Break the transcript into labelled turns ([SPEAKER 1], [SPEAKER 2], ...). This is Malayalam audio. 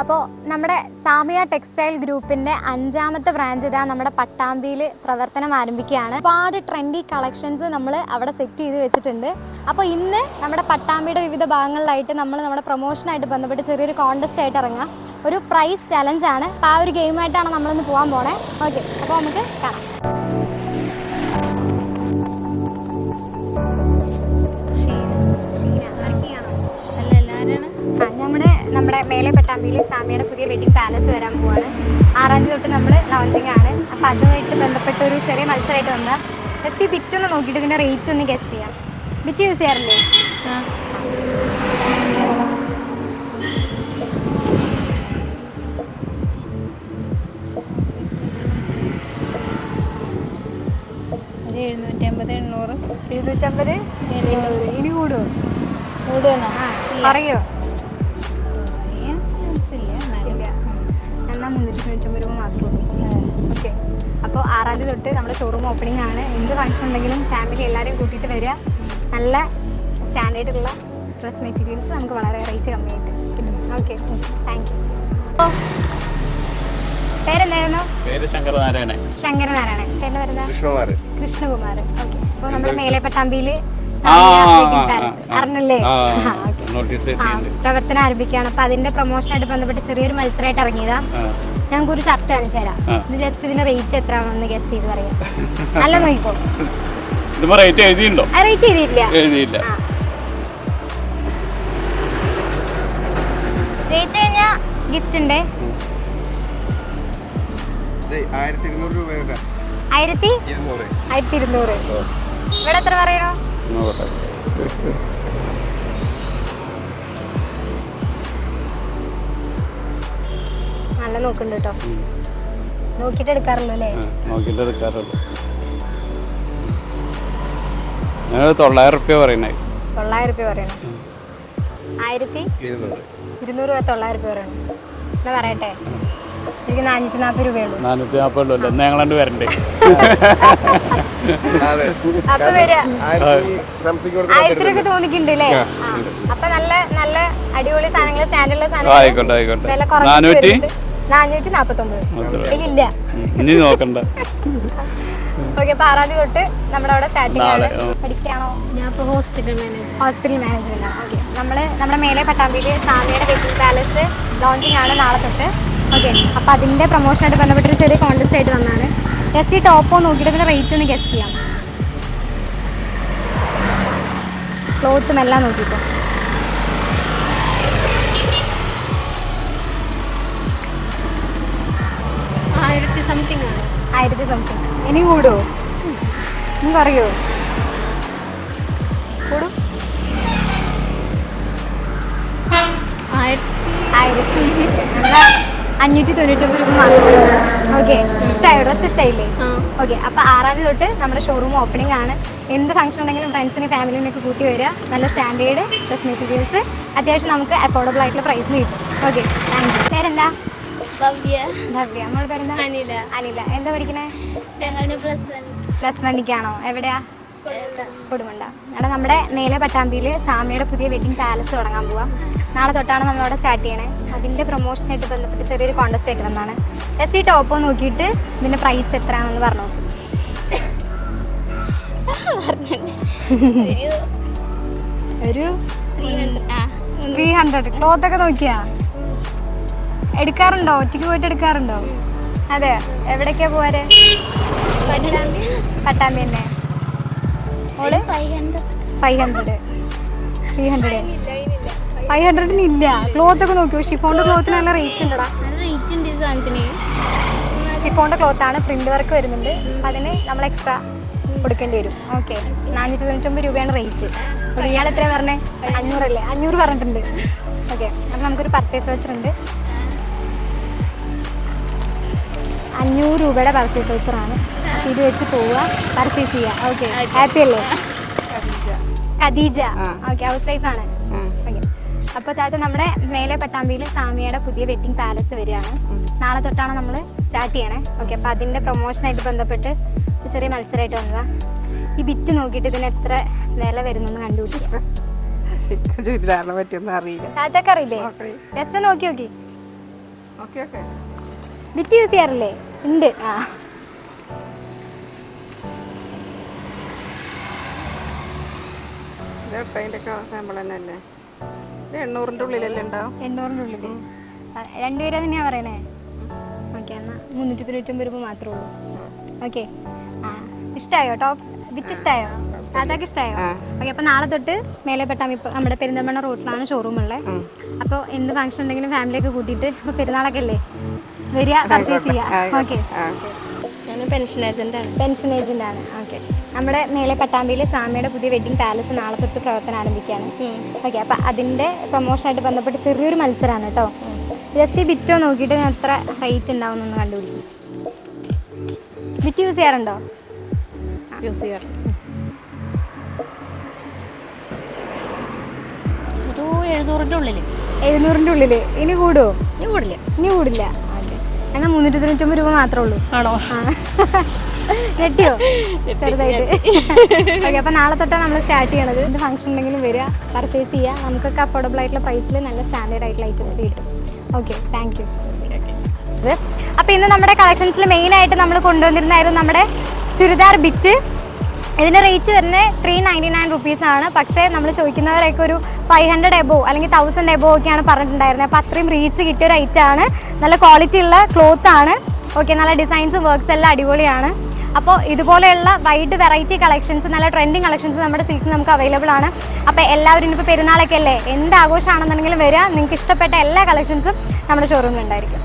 [SPEAKER 1] അപ്പോൾ നമ്മുടെ സാമിയ ടെക്സ്റ്റൈൽ ഗ്രൂപ്പിൻ്റെ 5ാമത്തെ ബ്രാഞ്ച് ഇതാ നമ്മുടെ പട്ടാമ്പിയിൽ പ്രവർത്തനം ആരംഭിക്കുകയാണ്. ഒരുപാട് ട്രെൻഡി കളക്ഷൻസ് നമ്മൾ അവിടെ സെറ്റ് ചെയ്ത് വെച്ചിട്ടുണ്ട്. അപ്പോൾ ഇന്ന് നമ്മുടെ പട്ടാമ്പിയുടെ വിവിധ ഭാഗങ്ങളിലായിട്ട് നമ്മൾ നമ്മുടെ പ്രൊമോഷനായിട്ട് ബന്ധപ്പെട്ട് ചെറിയൊരു കോൺടെസ്റ്റ് ആയിട്ട് ഇറങ്ങാം. ഒരു പ്രൈസ് ചലഞ്ചാണ്. അപ്പോൾ ആ ഒരു ഗെയിമായിട്ടാണ് നമ്മളിന്ന് പോകാൻ പോണേ. ഓക്കെ, അപ്പോൾ നമുക്ക് കാണാം. നമ്മുടെ മേലെ പട്ടാമ്പിയിൽ സാമിയുടെ പുതിയ വെഡിങ് പാലസ് വരാൻ പോവാണ്. 6ാം തീയതി തൊട്ട് നമ്മൾ ലോഞ്ചിങ് ആണ്. അപ്പോൾ അതുമായിട്ട് ബന്ധപ്പെട്ട ഒരു ചെറിയ മത്സരമായിട്ട് വന്നാൽ ജസ്റ്റ് ഈ ബിറ്റ് ഒന്ന് നോക്കിയിട്ട് ഇതിൻ്റെ റേറ്റ് ഒന്ന് ഗസ് ചെയ്യാം. ബിറ്റ് യൂസ് ചെയ്യാറില്ലേ? ഒരു 750 ഇനി കൂടുമോ? പറയോ? എന്നാൽ 390 രൂപ മാത്രമേ ഉള്ളൂ. ഓക്കെ, അപ്പോൾ 6ാം തീയതി തൊട്ട് നമ്മുടെ ഷോറൂം ഓപ്പണിംഗ് ആണ്. എന്ത് ഫംഗ്ഷൻ ഉണ്ടെങ്കിലും ഫാമിലി എല്ലാവരെയും കൂട്ടിയിട്ട് വരിക. നല്ല സ്റ്റാൻഡേർഡുള്ള ഡ്രസ് മെറ്റീരിയൽസ് നമുക്ക് വളരെ റേറ്റ് കമ്മിയായിട്ട് കിട്ടും. Okay, thank you. അപ്പോൾ പേരെന്തായിരുന്നു?
[SPEAKER 2] ശങ്കരനാരായണൻ.
[SPEAKER 1] ചേട്ടൻ്റെ പേരെന്താ? കൃഷ്ണകുമാർ. ഓക്കെ, അപ്പോൾ നമ്മുടെ മേലെ പട്ടാമ്പിയിൽ അറിഞ്ഞല്ലേ പ്രവർത്തനം ആരംഭിക്കുകയാണ്. അപ്പൊ അതിന്റെ പ്രൊമോഷനായിട്ട് ബന്ധപ്പെട്ട് ചെറിയൊരു മത്സരമായിട്ട് ഇറങ്ങിയതാ. ഞങ്ങൾക്ക് ഒരു ഷർട്ട് കാണിച്ചു തരാം. ഇത് ജസ്റ്റ് ഇതിന്റെ റേറ്റ് എത്രയാണെന്ന് ഗസ് ചെയ്ത് പറയാം. നല്ല നോക്കിക്കോ. റേറ്റ് എഴുതിയില്ല. ജയിച്ചു കഴിഞ്ഞാ ഗിഫ്റ്റ് ഉണ്ട്. 1200. ഇവിടെ എത്ര പറയണോ? നല്ല നോക്കുന്നുണ്ട് കേട്ടോ. നോക്കിട്ട് എടുക്കാറുള്ളൂ അല്ലേ?
[SPEAKER 2] 900 രൂപ പറയണേ.
[SPEAKER 1] 1200 രൂപ 900 രൂപ പറയണം. എന്നാ പറയട്ടെ, എനിക്ക് 440 രൂപയുള്ളൂ.
[SPEAKER 2] 440 ഉള്ളൂ. എന്നാ ഞങ്ങൾ വരണ്ടേ?
[SPEAKER 1] അപ്പൊ വരിക 1000 രൂപ തോന്നിക്കുന്നുണ്ട് അല്ലേ? അപ്പൊ നല്ല നല്ല അടിപൊളി സാധനങ്ങൾ, സ്റ്റാൻഡേർഡുള്ള സാധനങ്ങൾ. വില കുറച്ച് 449 ഇല്ല.
[SPEAKER 2] ഇനി നോക്കണ്ട.
[SPEAKER 1] ഓക്കെ, അപ്പൊ 6ാം തീയതി തൊട്ട് നമ്മുടെ അവിടെ സ്റ്റാർട്ടിംഗ് ആണ്. പഠിക്കാണോ?
[SPEAKER 3] ഞാൻ ഇപ്പോൾ ഹോസ്പിറ്റൽ
[SPEAKER 1] മാനേജ്മെന്റ് ആണ്. ഓക്കെ, നമ്മുടെ മേലെ പട്ടാമ്പിയിൽ സാമിയുടെ വെഡിങ് പാലസ് ലോഞ്ചിങ് ആണ് നാളെ തൊട്ട്. ഓക്കെ, അപ്പോൾ അതിൻ്റെ പ്രൊമോഷനായിട്ട് ബന്ധപ്പെട്ടൊരു ചെറിയ കോൺടെസ്റ്റ് ആയിട്ട് വന്നാണ്. ജസ്റ്റ് ഈ ടോപ്പോ നോക്കിയിട്ട് പിന്നെ റേറ്റ് ഒന്ന് ഗസ് ചെയ്യാം. ക്ലോത്തും എല്ലാം നോക്കിയിട്ട്
[SPEAKER 3] 1000 സംതിങ് ആണ്.
[SPEAKER 1] 1000 സംതിങ്. ഇനി കൂടുമോ? നിങ്ങൾക്ക് അറിയോ? കൂടും. 599 രൂപ മാത്രമേ. ഓക്കെ, ഇഷ്ടമായോ? ഡ്രസ് ഇഷ്ടമായില്ലേ? ഓക്കെ, അപ്പോൾ 6ാം തീയതി തൊട്ട് നമ്മുടെ ഷോറൂം ഓപ്പണിംഗ് ആണ്. എന്ത് ഫംഗ്ഷൻ ഉണ്ടെങ്കിലും ഫ്രണ്ട്സിനെ ഫാമിലിനൊക്കെ കൂട്ടി വരിക. നല്ല സ്റ്റാൻഡേർഡ് ഡ്രസ് മെറ്റീരിയൽസ് അത്യാവശ്യം നമുക്ക് അഫോർഡബിൾ ആയിട്ടുള്ള പ്രൈസിൽ കിട്ടും. Okay, thank you. പേരെന്താ?
[SPEAKER 3] ഭവ്യ.
[SPEAKER 1] നമ്മുടെ പേരെന്താ? അനില. എന്താ പഠിക്കണേ? +1ക്കാണോ? എവിടെയാ? കൊടുമണ്ട. നമ്മുടെ മേലെ പട്ടാമ്പിയിൽ സാമിയുടെ പുതിയ വെഡിങ് പാലസ് തുടങ്ങാൻ പോവാം. നാളെ തൊട്ടാണ് നമ്മളവിടെ സ്റ്റാർട്ട് ചെയ്യണേ. അതിൻ്റെ പ്രൊമോഷനായിട്ട് ബന്ധപ്പെട്ട് ചെറിയൊരു കോൺടെസ്റ്റ് ആയിട്ട് വന്നതാണ്. ജസ്റ്റ് ഈ ടോപ്പോ നോക്കിയിട്ട് ഇതിൻ്റെ പ്രൈസ് എത്രയാണെന്ന് പറഞ്ഞു. ഒരു 300. ക്ലോത്തൊക്കെ നോക്കിയാ എടുക്കാറുണ്ടോ? ഒറ്റയ്ക്ക് പോയിട്ട് എടുക്കാറുണ്ടോ? അതെ. എവിടേക്കാ പോവാറ്? പട്ടാമ്പി തന്നെ. 500. 500 ഇല്ല. ക്ലോത്തൊക്കെ നോക്കിയോ? ഷിഫോണിന്റെ ക്ലോത്തിന് നല്ല റേറ്റ് ഉണ്ടടാ. ഷിഫോണിന്റെ ക്ലോത്താണ്. പ്രിന്റ് വർക്ക് വരുന്നുണ്ട്. അതിന് നമ്മൾ എക്സ്ട്രാ കൊടുക്കേണ്ടി വരും. ഓക്കെ, 499 രൂപയാണ് റേറ്റ്. ഇയാൾ എത്ര പറഞ്ഞേ? 500 അല്ലേ? 500 പറഞ്ഞിട്ടുണ്ട്. ഓക്കെ, അപ്പം നമുക്കൊരു പർച്ചേസ് വൗച്ചറുണ്ട്. 500 രൂപയുടെ പർച്ചേസ് വൗച്ചറാണ്. ഇത് വെച്ച് പോവുക, പർച്ചേസ് ചെയ്യുക. ഓക്കെ, ഹാപ്പി അല്ലേ? ഖദീജ. ഓക്കെ, ഹൗസ് വൈഫാണ്. ഓക്കെ, അപ്പോൾ താത്ത നമ്മുടെ മേലെ പട്ടാമ്പിയിൽ സാമിയുടെ പുതിയ വെഡിങ് പാലസ് വരികയാണ്. നാളെ തൊട്ടാണ് നമ്മൾ സ്റ്റാർട്ട് ചെയ്യണേ. ഓക്കെ, അപ്പോൾ അതിൻ്റെ പ്രൊമോഷനായിട്ട് ബന്ധപ്പെട്ട് ചെറിയ മത്സരമായിട്ട് വന്നതാണ്. ഈ ബിറ്റ് നോക്കിയിട്ട് ഇതിന് എത്ര വില വരുന്നെന്ന് കണ്ടുപിടിക്കാം.
[SPEAKER 4] ചുരിദാറിനെ പറ്റിയൊന്നും അറിയില്ല.
[SPEAKER 1] താത്തൊക്കെ അറിയില്ലേ? ജസ്റ്റ് നോക്കി നോക്കി.
[SPEAKER 4] Okay okay.
[SPEAKER 1] ബിറ്റ് യൂസ് ചെയ്യാറില്ലേ? ഉണ്ട്. ആ
[SPEAKER 4] ഇത് അതിൻ്റെയൊക്കെ സാമ്പിൾ തന്നെ അല്ലേ? ഇത് 800-ൻ്റെ ഉള്ളിലല്ലേ ഉണ്ടാവും?
[SPEAKER 1] 800-ൻ്റെ ഉള്ളിൽ. രണ്ടുപേരും തന്നെയാണ് പറയണേ. ഓക്കെ, എന്നാൽ 395 രൂപ മാത്രമേ ഉള്ളൂ. ഓക്കെ. ആ ഇഷ്ടമായോ? ടോപ്പ് ബിറ്റ് ഇഷ്ടമായോ? അതൊക്കെ ഇഷ്ടമായോ? ഓക്കെ. അപ്പോൾ നാളെ തൊട്ട് മേലെ പെട്ടാമി നമ്മുടെ പെരിന്തൽമണ്ണ റോഡിലാണ് ഷോറൂം ഉള്ളത്. അപ്പോൾ എന്ത് ഫംഗ്ഷൻ ഉണ്ടെങ്കിലും ഫാമിലിയൊക്കെ കൂട്ടിയിട്ട് ഇപ്പോൾ പെരുന്നാളൊക്കെ അല്ലേ വരിക, പർച്ചേസ് ചെയ്യുക. ഓക്കെ.
[SPEAKER 3] ഞാൻ പെൻഷൻ ഏജൻ്റാണ്.
[SPEAKER 1] പെൻഷൻ ഏജൻ്റാണ്. ഓക്കെ. നമ്മുടെ മേലെ പട്ടാമ്പിയിൽ സാമിയുടെ പുതിയ വെഡ്ഡിംഗ് പാലസ് നാളെ തൊട്ട് പ്രവർത്തനം ആരംഭിക്കുകയാണ്. ഓക്കെ. അപ്പോൾ അതിൻ്റെ പ്രൊമോഷനായിട്ട് ബന്ധപ്പെട്ട് ചെറിയൊരു മത്സരമാണ് കേട്ടോ. ജസ്റ്റ് ഈ ബിറ്റോ നോക്കിയിട്ട് എത്ര റേറ്റ് ഉണ്ടാവും എന്നൊന്ന് കണ്ടുപിടിക്കും. ബിറ്റ് യൂസ് ചെയ്യാറുണ്ടോ?
[SPEAKER 3] യൂസ് ചെയ്യാറ് ഒരു 700-ൻ്റെ ഉള്ളിൽ.
[SPEAKER 1] 700-ൻ്റെ ഉള്ളിൽ. ഇനി കൂടുമോ?
[SPEAKER 3] ഇനി കൂടില്ല.
[SPEAKER 1] ഇനി കൂടില്ല. ഓക്കെ. എന്നാൽ 395 രൂപ മാത്രമേ ഉള്ളൂ.
[SPEAKER 3] ആണോ?
[SPEAKER 1] ഞെട്ടിയോ? ചെറുതായിട്ട്. ഓക്കെ. അപ്പോൾ നാളെ തൊട്ടാണ് നമ്മൾ സ്റ്റാർട്ട് ചെയ്യണത്. എന്ത് ഫംഗ്ഷൻ ഉണ്ടെങ്കിലും വരിക, പർച്ചേസ് ചെയ്യുക. നമുക്കൊക്കെ അഫോർഡബിൾ ആയിട്ടുള്ള പ്രൈസിൽ നല്ല സ്റ്റാൻഡേർഡ് ആയിട്ടുള്ള ഐറ്റംസ് കിട്ടും. Okay, thank you. അപ്പോൾ ഇന്ന് നമ്മുടെ കളക്ഷൻസിൽ മെയിനായിട്ട് നമ്മൾ കൊണ്ടുവന്നിരുന്നായിരുന്നു നമ്മുടെ ചുരിദാർ ബിറ്റ്. ഇതിൻ്റെ റേറ്റ് വരുന്നത് 399 റുപ്പീസാണ്. പക്ഷേ നമ്മൾ ചോദിക്കുന്നവരൊക്കെ ഒരു 500 എബോ അല്ലെങ്കിൽ 1000 എബോ ഒക്കെയാണ് പറഞ്ഞിട്ടുണ്ടായിരുന്നത്. അപ്പോൾ അത്രയും റീച്ച് കിട്ടിയ ഒരു ഐറ്റമാണ്. നല്ല ക്വാളിറ്റി ഉള്ള ക്ലോത്താണ്. ഓക്കെ. നല്ല ഡിസൈൻസും വർക്ക്സ് എല്ലാം അടിപൊളിയാണ്. അപ്പോൾ ഇതുപോലെയുള്ള വൈഡ് വെറൈറ്റി കളക്ഷൻസ്, നല്ല ട്രെൻഡിങ് കളക്ഷൻസ് നമ്മുടെ സീസൺ നമുക്ക് അവൈലബിൾ ആണ്. അപ്പോൾ എല്ലാവരും ഇപ്പോൾ പെരുന്നാളൊക്കെ അല്ലേ, എന്ത് ആഘോഷമാണെന്നുണ്ടെങ്കിലും വരിക. നിങ്ങൾക്ക് ഇഷ്ടപ്പെട്ട എല്ലാ കളക്ഷൻസും നമ്മുടെ ഷോറൂമിൽ ഉണ്ടായിരിക്കും.